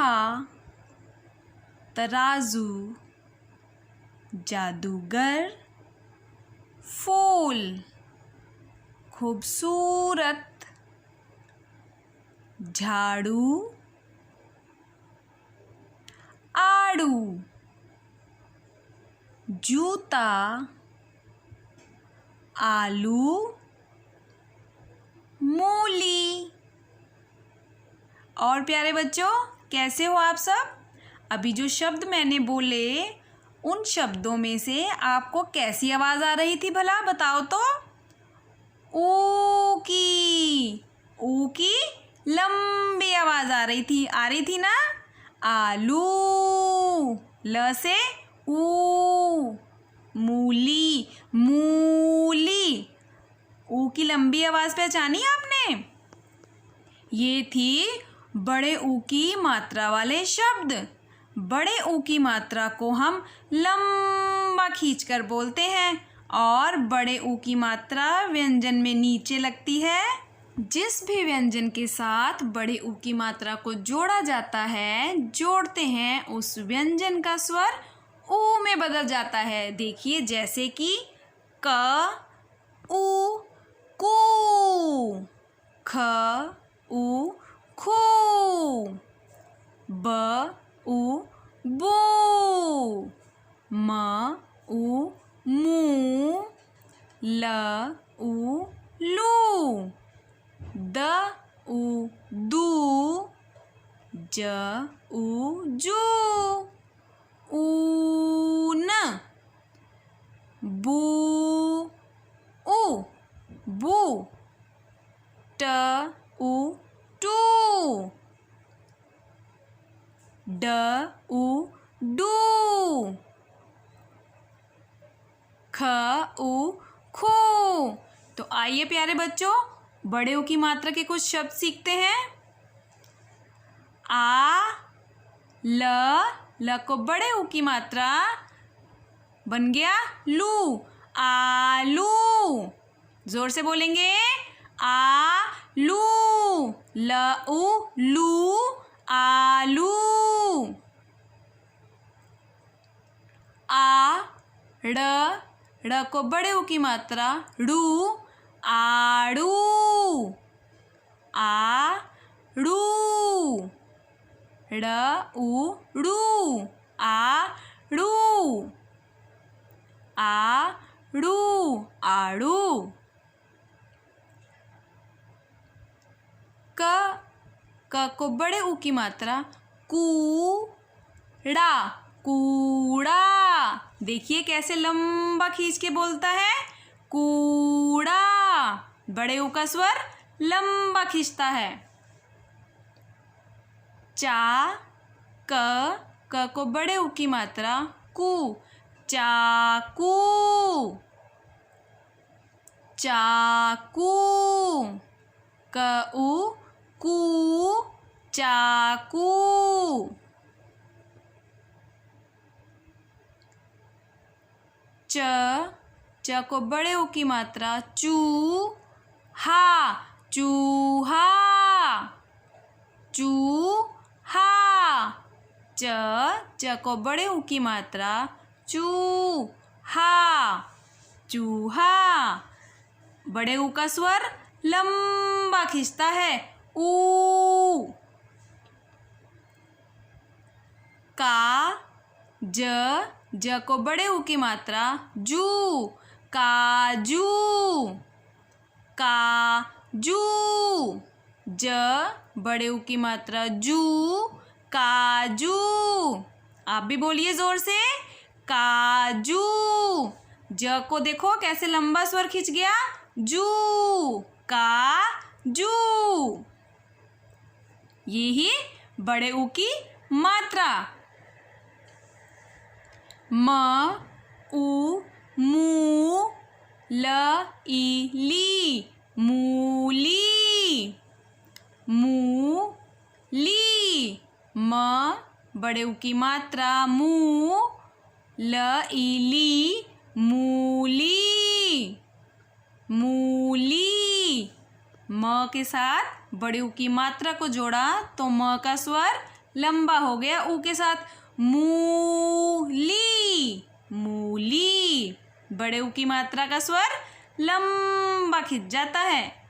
लोहा, तराजू, जादूगर, फूल, खूबसूरत, झाड़ू, आड़ू, जूता, आलू, मूली। और प्यारे बच्चों, कैसे हो आप सब? अभी जो शब्द मैंने बोले उन शब्दों में से आपको कैसी आवाज़ आ रही थी भला बताओ तो? ऊ की लंबी आवाज़ आ रही थी ना? आलू, ल से ऊ, मूली, मूली, ऊ की लंबी आवाज़ पहचानी आपने? ये थी बड़े ऊ की मात्रा वाले शब्द। बड़े ऊ की मात्रा को हम लंबा खींचकर बोलते हैं और बड़े ऊ की मात्रा व्यंजन में नीचे लगती है। जिस भी व्यंजन के साथ बड़े ऊ की मात्रा को जोड़ा जाता है, जोड़ते हैं, उस व्यंजन का स्वर ऊ में बदल जाता है। देखिए, जैसे कि क, ऊ, कू, ख, ऊ, खू, ब, ऊ, बू, म, ऊ, मू, ल, ऊ, लू, द, ऊ, दू, ज, ऊ, जू, ऊन, बू, ऊ, बू, ट, ऊ, टू, ड, ऊ, डू, ख, ऊ, खू। तो आइए प्यारे बच्चों, बड़े ऊ की मात्रा के कुछ शब्द सीखते हैं। ल को बड़े ऊ की मात्रा बन गया लू, आलू। जोर से बोलेंगे, आलू, ल, ऊ, लू, आलू। ड़ को बड़े ऊ की मात्रा ड़ू, आड़ू, आड़ू, ड़, ऊ, ड़ू, आड़ू, आड़ू, आड़ू। क को बड़े ऊ की मात्रा कूड़ा, कूड़ा। देखिए कैसे लंबा खींच के बोलता है, कूड़ा। बड़े ऊ का स्वर लंबा खींचता है। क को बड़े ऊ की मात्रा कू, चाकू, चाकू, क, ऊ, कू, चाकू। च को बड़े ऊ की मात्रा चूहा, चूहा, चूहा। च को बड़े ऊ की मात्रा चूहा, चूहा। बड़े ऊ का स्वर लंबा खींचता है, ऊ। ज को बड़े ऊ की मात्रा जू, काजू, काजू। ज बड़े ऊ की मात्रा जू, काजू। आप भी बोलिए जोर से, काजू। ज को देखो कैसे लंबा स्वर खींच गया, जू, काजू। यही बड़े ऊ की मात्रा। म, ऊ, मू, ल, ई, ली, मूली, मूली। म बड़े ऊ की मात्रा मू, ल, ई, ली, मूली, मूली। म के साथ बड़े ऊ की मात्रा को जोड़ा तो म का स्वर लंबा हो गया ऊ के साथ। मूली, मूली। बड़े ऊ की मात्रा का स्वर लंबा खिंच जाता है।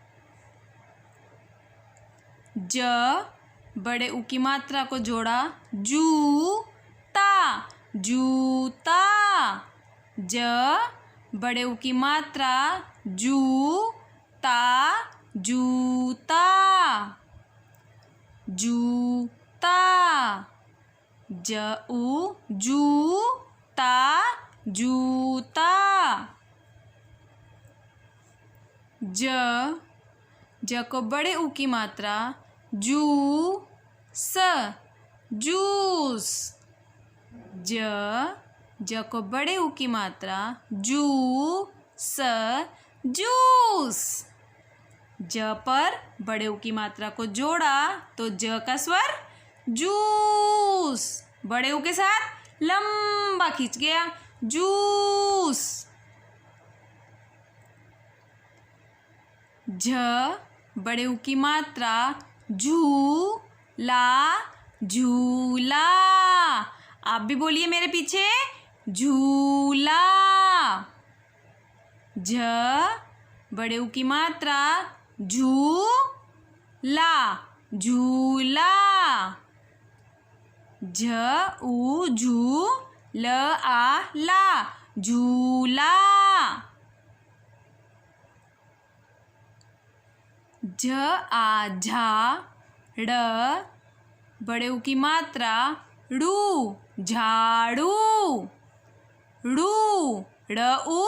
ज, बड़े ऊ की मात्रा को जोड़ा, जूता, जूता। ज, बड़े ऊ की मात्रा, जूता, जूता, जूता। ज ऊ, जूता, जूता। ज को बड़े ऊ की मात्रा, जूस, जूस। ज को बड़े ऊ की मात्रा, जूस, जूस। ज पर बड़े ऊ की मात्रा को जोड़ा तो ज का स्वर जूस, बड़े ऊ के साथ लंबा खींच गया, जूस। झ, बड़े ऊ की मात्रा, झूला, झूला। आप भी बोलिए मेरे पीछे, झूला। झ, बड़े ऊ की मात्रा, झूला, झूला। झ ऊ झू ल आ ला, झूला। झ आ झा ड़, बड़े ऊ की मात्रा, ड़ू, झाड़ू, ड़ू। ड़ ऊ,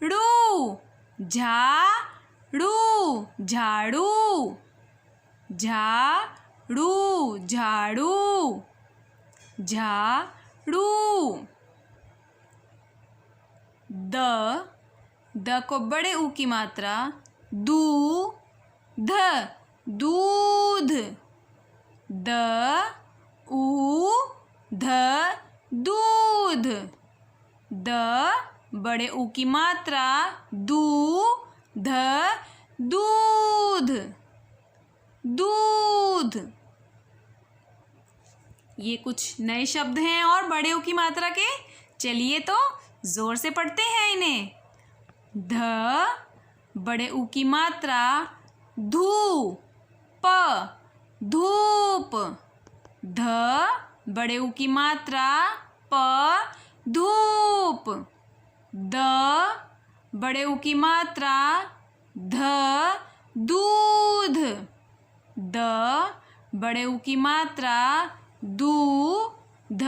ड़ू, झाड़ू, झाड़ू, झाड़ू, झाड़ू, झाड़ू। द को बड़े ऊ की मात्रा, दूध, दूध। द ऊ ध, दूध। द, बड़े ऊ की मात्रा, दूध, दूध, दूध। ये कुछ नए शब्द हैं और बड़े ऊ की मात्रा के। चलिए तो जोर से पढ़ते हैं इन्हें। ध, बड़े ऊ की मात्रा, धूप, धूप। ध, बड़े ऊ की मात्रा, प, धूप। द, बड़े ऊ की मात्रा, ध, दूध। द, बड़े ऊ की मात्रा, दूध,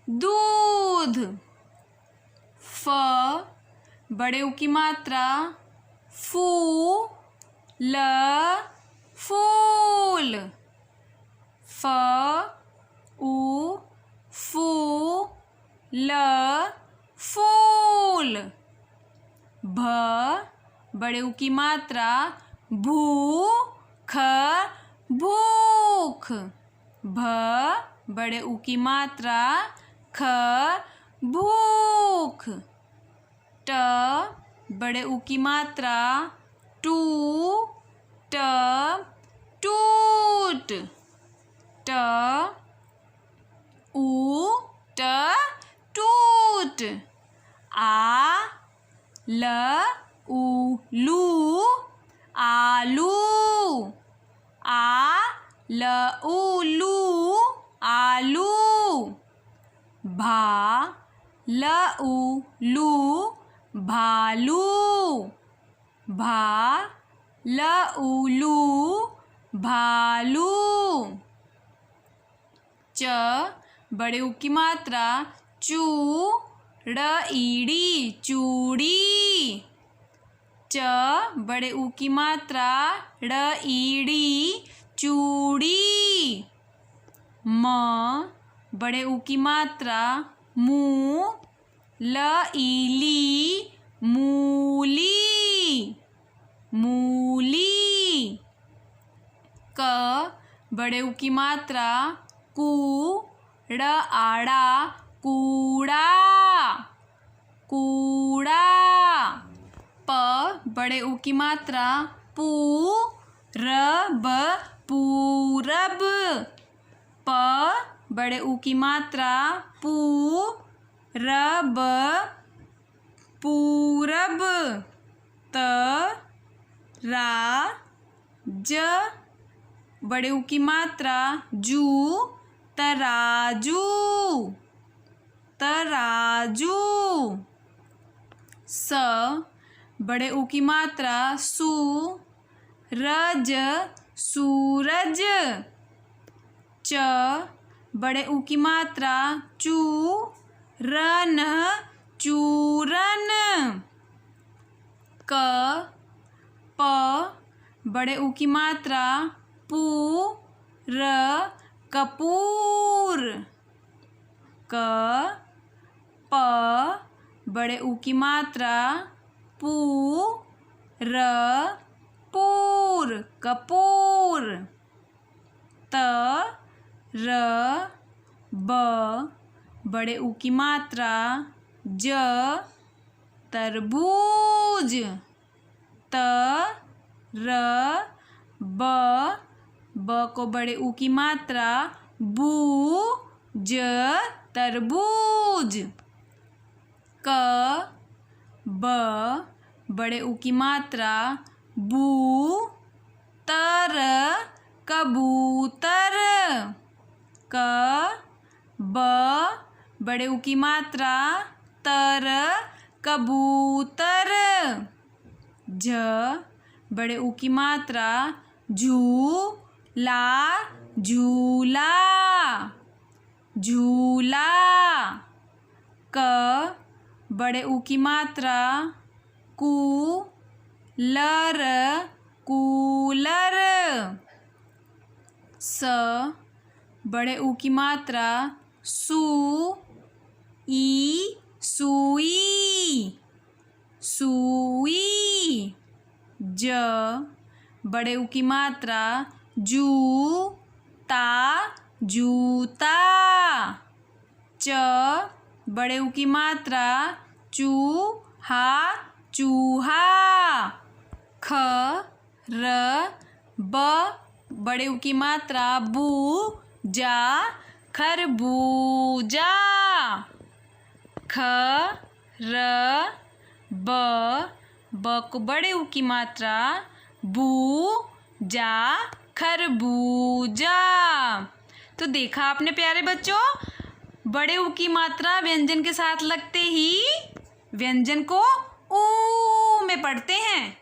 दूध। फ, बड़े ऊ की मात्रा, फूल, फूल। फ ऊ फू ल, फूल। भ, बड़े ऊ की मात्रा, भूख, भूख। भ, बड़े ऊ की मात्रा, ख, भूख। ट, बड़े ऊ की मात्रा, टू, ट, टूट। ट ऊ ट, टूट। आ ल ऊ लू, आलू। आ ल ऊ लू, आलू। भा ल ऊ लू, भालू। भा ल ऊ लू, भालू। च, बड़े ऊ की मात्रा, चू, ड़ ईड़ी, चूड़ी। च, बड़े ऊ की मात्रा, ड़ ईड़ी, चूड़ी। म, बड़े ऊ की मात्रा, मू, ल ईली, मूली, मूली। क, बड़े ऊ की मात्रा, कू, ड़ आड़ा, कूड़ा, कूड़ा। प, बड़े ऊ की मात्रा, पू, र ब, पूरब, बड़े ऊ की मात्रा पू रब पूरब त रा ज बड़े ऊ की मात्रा जू तराजू तराजू स बड़े ऊ की मात्रा सू रज सूरज च बड़े ऊ की मात्रा चू रन चूरन क प बड़े ऊ की मात्रा पू र कपूर क प बड़े ऊ की मात्रा पू र पूर कपूर त र ब बड़े ऊ की मात्रा ज तरबूज त र ब को बड़े ऊ की मात्रा बू ज तरबूज क ब बड़े ऊ की मात्रा बू तर कबूतर क ब बड़े ऊ की मात्रा तर कबूतर झ बड़े ऊ की मात्रा झू ला झूला झूला क बड़े ऊ की मात्रा कू लर कूलर स बड़े ऊ की मात्रा सू ई सुई सुई ज बड़े ऊ की मात्रा जू ता जूता च बड़े ऊ की मात्रा चू हा चूहा ख र ब बड़े ऊ की मात्रा बू जा खरबूजा ख र ब को बड़े ऊ की मात्रा बू जा खरबूजा। तो देखा आपने प्यारे बच्चों, बड़े ऊ की मात्रा व्यंजन के साथ लगते ही व्यंजन को ऊ में पढ़ते हैं।